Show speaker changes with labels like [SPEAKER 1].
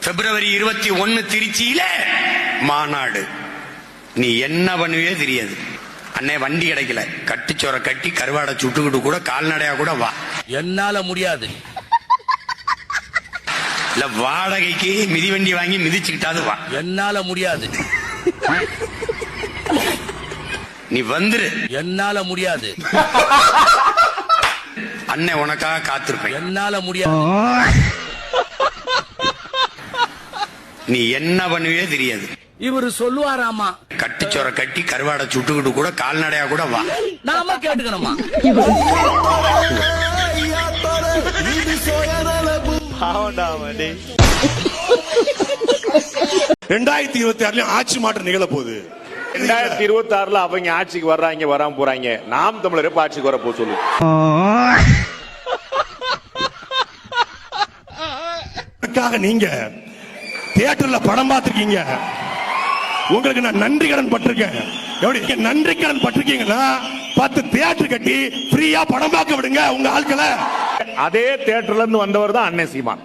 [SPEAKER 1] பிப்ரவரி 21 திருச்சியில மாநாடு. நீ என்ன பண்ணுவே தெரியாது. அண்ணே வண்டி கிடைக்கல, கட்டிச்சோர கட்டி கருவாடை சுட்டுக்கிட்டு கூட கால்நடையா கூட வா.
[SPEAKER 2] என்னால முடியாது.
[SPEAKER 1] இல்ல வாடகைக்கு மிதிவண்டி வாங்கி மிதிச்சுக்கிட்டாது வா.
[SPEAKER 2] என்னால முடியாது.
[SPEAKER 1] நீ வந்துரு.
[SPEAKER 2] என்னால முடியாது.
[SPEAKER 1] அண்ணே உனக்காக காத்திருப்பேன்.
[SPEAKER 2] என்னால முடியாது.
[SPEAKER 1] நீ என்ன பண்ணுவே தெரியாது.
[SPEAKER 2] இவரு சொல்லுவாராமா,
[SPEAKER 1] கட்டிச்சோர கட்டி கருவாடை சுட்டுக்கிட்டு கூட கால்நடையா கூட வா.
[SPEAKER 2] நாம கேட்டுக்கணுமா?
[SPEAKER 3] 2026 ஆட்சி மாற்றம் நிகழ போகுது.
[SPEAKER 4] 2026 அவங்க ஆட்சிக்கு வர்றாங்க, வராம போறாங்க. நாம் தமிழர் எப்ப ஆட்சிக்கு வர போ சொல்லு.
[SPEAKER 3] நீங்க தியேட்டர்ல படம் பார்த்திருக்கீங்க, உங்களுக்கு நான் நன்றி கடன் பட்டிருக்கேன். எப்படி நன்றி கடன் பட்டிருக்கீங்கன்னா 10 தியேட்டர் கட்டி ஃப்ரீயா படம் பார்க்க விடுங்க உங்க ஆட்களை.
[SPEAKER 4] அதே தியேட்டர்ல இருந்து வந்தவர் தான் அண்ணன் சீமான்.